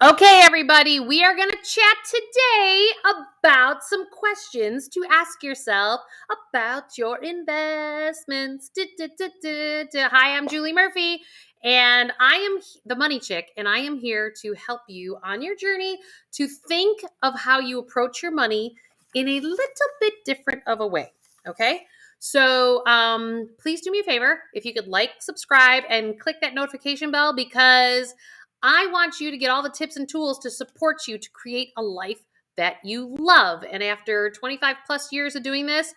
Okay, everybody, we are going to chat today about some questions to ask yourself about your investments. Hi, I'm Julie Murphy, and I am the money chick, and I am here to help you on your journey to think of how you approach your money in a little bit different of a way. Okay? So please do me a favor if you could subscribe, and click that notification bell because I want you to get all the tips and tools to support you to create a life that you love. And after 25 plus years of doing this,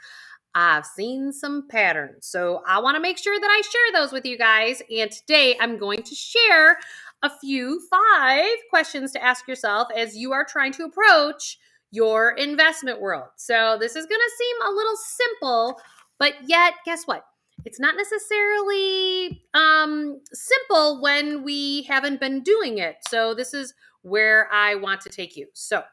I've seen some patterns. So I want to make sure that I share those with you guys. And today I'm going to share five questions to ask yourself as you are trying to approach your investment world. So this is going to seem a little simple, but yet, guess what? It's not necessarily simple when we haven't been doing it. So this is where I want to take you. So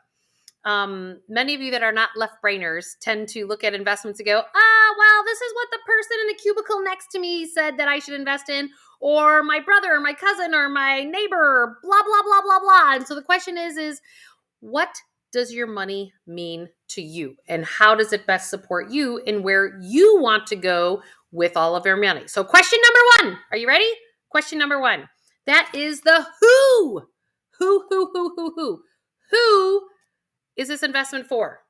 many of you that are not left brainers tend to look at investments and go, well, this is what the person in the cubicle next to me said that I should invest in, or my brother, or my cousin, or my neighbor, blah, blah, blah, blah, blah. And so the question is what does your money mean to you? And how does it best support you in where you want to go with all of your money? So question number one, are you ready? Question number one, that is the who. Who is this investment for?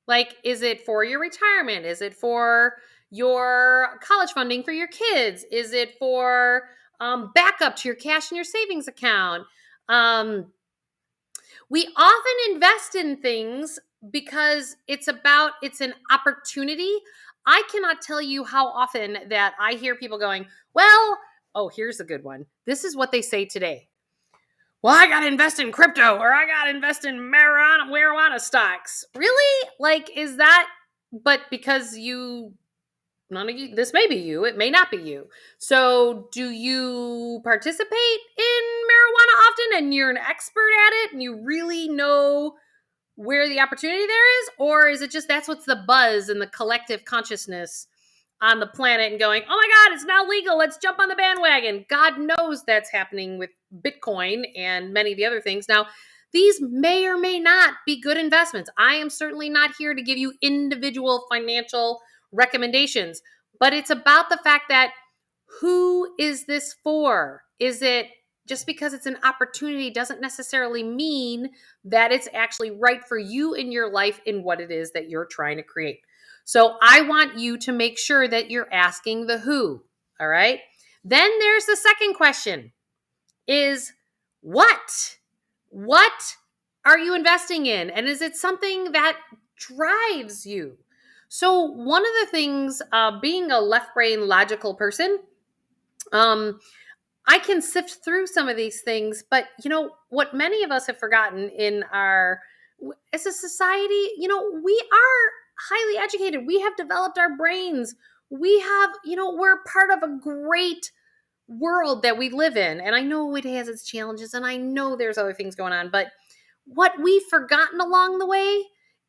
Like, is it for your retirement? Is it for your college funding for your kids? Is it for backup to your cash in your savings account? We often invest in things because it's an opportunity. I cannot tell you how often that I hear people going, well, oh, here's a good one. This is what they say today. Well, I got to invest in crypto, or I got to invest in marijuana stocks. Really? Like, is that, but because none of you, this may be you, it may not be you. So do you participate in marijuana often and you're an expert at it and you really know where the opportunity there is? Or is it just that's what's the buzz in the collective consciousness on the planet and going, oh my God, it's now legal. Let's jump on the bandwagon. God knows that's happening with Bitcoin and many of the other things. Now, these may or may not be good investments. I am certainly not here to give you individual financial recommendations, but it's about the fact that who is this for? Is it just because it's an opportunity doesn't necessarily mean that it's actually right for you in your life in what it is that you're trying to create. So I want you to make sure that you're asking the who, all right? Then there's the second question is what? What are you investing in? And is it something that drives you? So one of the things, being a left brain logical person, I can sift through some of these things, but what many of us have forgotten as a society, we are highly educated. We have developed our brains. We have, we're part of a great world that we live in. And I know it has its challenges and I know there's other things going on, but what we've forgotten along the way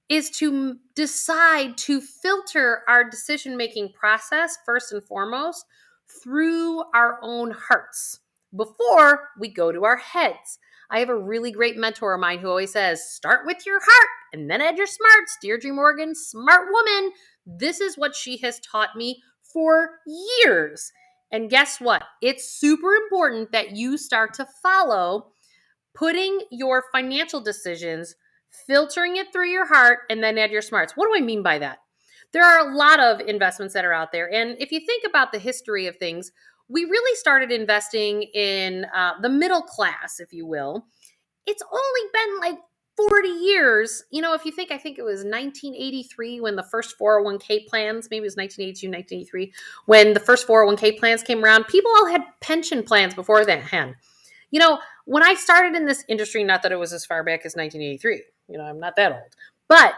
is to decide to filter our decision-making process first and foremost through our own hearts before we go to our heads. I have a really great mentor of mine who always says, start with your heart and then add your smarts. Deirdre Morgan, smart woman. This is what she has taught me for years. And guess what? It's super important that you start to follow putting your financial decisions, filtering it through your heart, and then add your smarts. What do I mean by that? There are a lot of investments that are out there. And if you think about the history of things, we really started investing in the middle class, if you will. It's only been like 40 years. If you think, I think it was 1983 when the first 401k plans, maybe it was 1982, 1983, when the first 401k plans came around, people all had pension plans before that hand. When I started in this industry, not that it was as far back as 1983, I'm not that old, but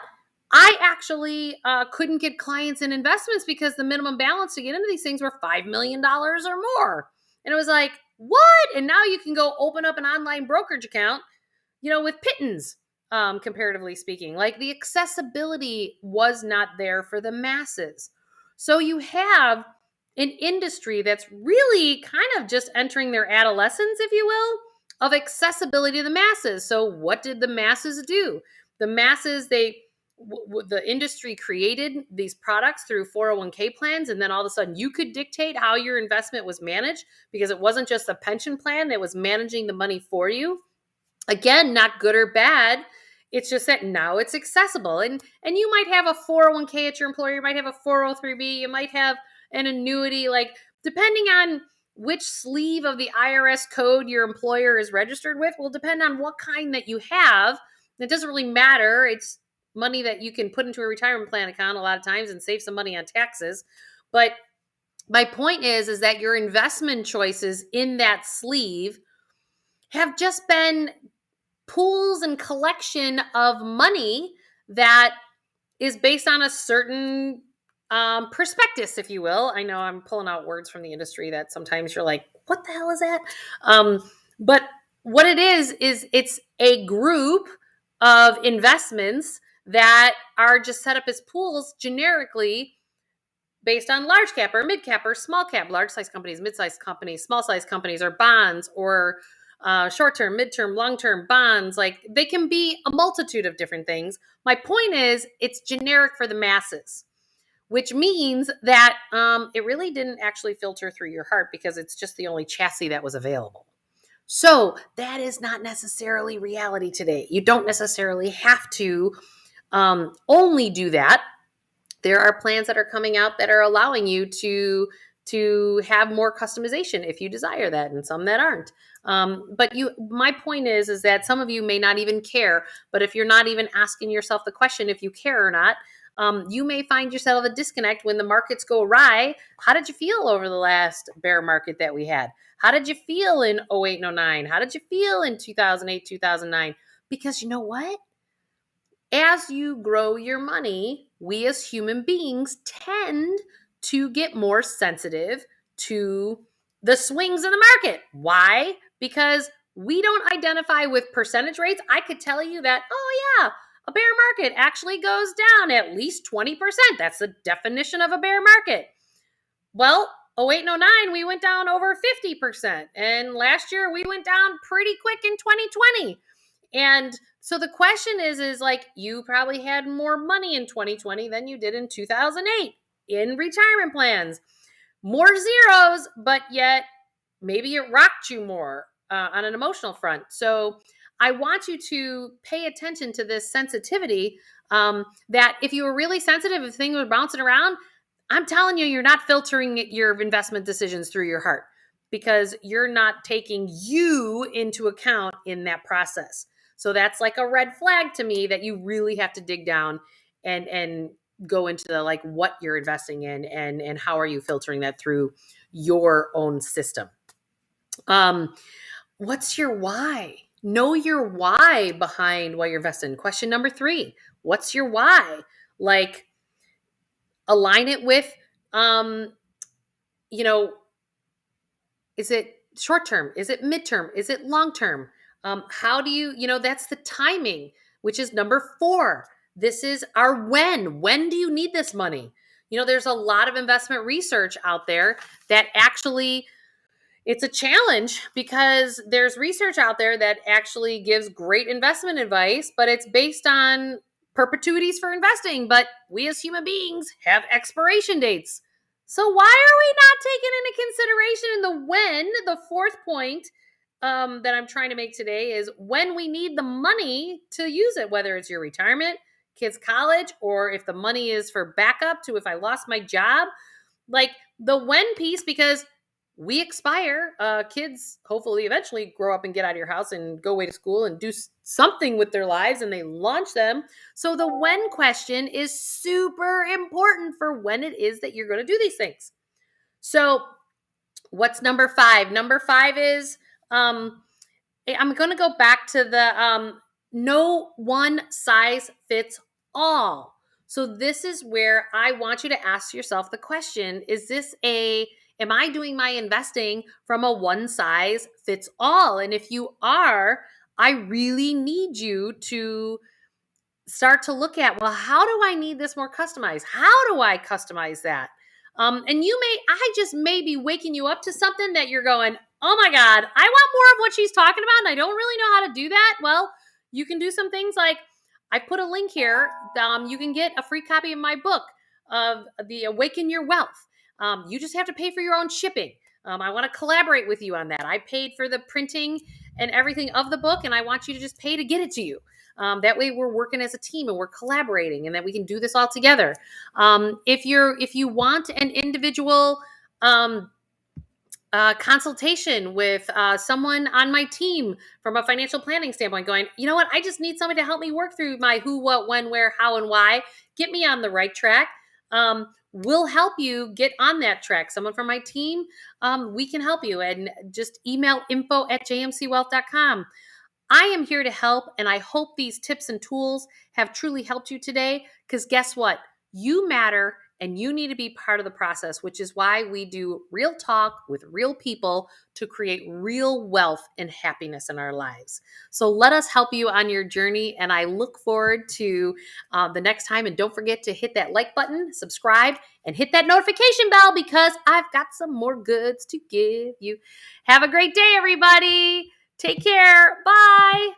I actually couldn't get clients in investments because the minimum balance to get into these things were $5 million or more. And it was like, what? And now you can go open up an online brokerage account, with pittance, comparatively speaking. Like the accessibility was not there for the masses. So you have an industry that's really kind of just entering their adolescence, if you will, of accessibility to the masses. So what did the masses do? The masses, the industry created these products through 401k plans, and then all of a sudden you could dictate how your investment was managed because it wasn't just a pension plan that was managing the money for you. Again, not good or bad. It's just that now it's accessible. And you might have a 401k at your employer, you might have a 403b, you might have an annuity, like depending on which sleeve of the IRS code your employer is registered with will depend on what kind that you have. It doesn't really matter. It's money that you can put into a retirement plan account a lot of times and save some money on taxes. But my point is that your investment choices in that sleeve have just been pools and collection of money that is based on a certain prospectus, if you will. I know I'm pulling out words from the industry that sometimes you're like, what the hell is that? But what it is it's a group of investments that are just set up as pools generically based on large cap or mid cap or small cap, large size companies, mid size companies, small size companies, or bonds, or short term, mid term, long term bonds. Like they can be a multitude of different things. My point is, it's generic for the masses, which means that it really didn't actually filter through your heart because it's just the only chassis that was available. So that is not necessarily reality today. You don't necessarily have to only do that. There are plans that are coming out that are allowing you to have more customization if you desire that, and some that aren't. But my point is that some of you may not even care. But if you're not even asking yourself the question if you care or not, you may find yourself a disconnect when the markets go awry. How did you feel over the last bear market that we had? How did you feel in 08 and 09? How did you feel in 2008, 2009? Because you know what? As you grow your money, we as human beings tend to get more sensitive to the swings in the market. Why? Because we don't identify with percentage rates. I could tell you that, oh yeah, a bear market actually goes down at least 20%. That's the definition of a bear market. Well, 08 and 09, we went down over 50%. And last year we went down pretty quick in 2020. And so the question is like, you probably had more money in 2020 than you did in 2008 in retirement plans. More zeros, but yet maybe it rocked you more on an emotional front. So I want you to pay attention to this sensitivity, that if you were really sensitive, if things were bouncing around, I'm telling you, you're not filtering your investment decisions through your heart because you're not taking you into account in that process. So that's like a red flag to me that you really have to dig down and go into the like what you're investing in and how are you filtering that through your own system. What's your why? Know your why behind why you're investing. Question number 3, what's your why? Like, align it with, you know, is it short term? Is it midterm? Is it long term? How do you that's the timing, which is number 4. This is our when. When do you need this money? There's a lot of investment research out there that actually, it's a challenge because there's research out there that actually gives great investment advice, but it's based on perpetuities for investing. But we as human beings have expiration dates. So why are we not taking into consideration the when? The fourth point that I'm trying to make today is when we need the money to use it, whether it's your retirement, kids' college, or if the money is for backup to if I lost my job. Like the when piece, because we expire. Kids hopefully eventually grow up and get out of your house and go away to school and do something with their lives, and they launch them. So the when question is super important for when it is that you're going to do these things. So what's number 5? Number 5 is I'm going to go back to the no one size fits all. So this is where I want you to ask yourself the question, am I doing my investing from a one size fits all? And if you are, I really need you to start to look at, well, how do I need this more customized? How do I customize that? And I just may be waking you up to something that you're going, oh my God, I want more of what she's talking about and I don't really know how to do that. Well, you can do some things like I put a link here. You can get a free copy of my book of the Awaken Your Wealth. You just have to pay for your own shipping. I want to collaborate with you on that. I paid for the printing and everything of the book, and I want you to just pay to get it to you. That way, we're working as a team and we're collaborating, and that we can do this all together. If you want an individual um, consultation with someone on my team from a financial planning standpoint, going, you know what, I just need somebody to help me work through my who, what, when, where, how, and why, get me on the right track. We'll help you get on that track. Someone from my team, we can help you. And just email info@jmcwealth.com. I am here to help, and I hope these tips and tools have truly helped you today, because guess what? You matter, and you need to be part of the process, which is why we do real talk with real people to create real wealth and happiness in our lives. So let us help you on your journey, and I look forward to the next time. And don't forget to hit that like button, subscribe, and hit that notification bell, because I've got some more goods to give you. Have a great day, everybody. Take care. Bye.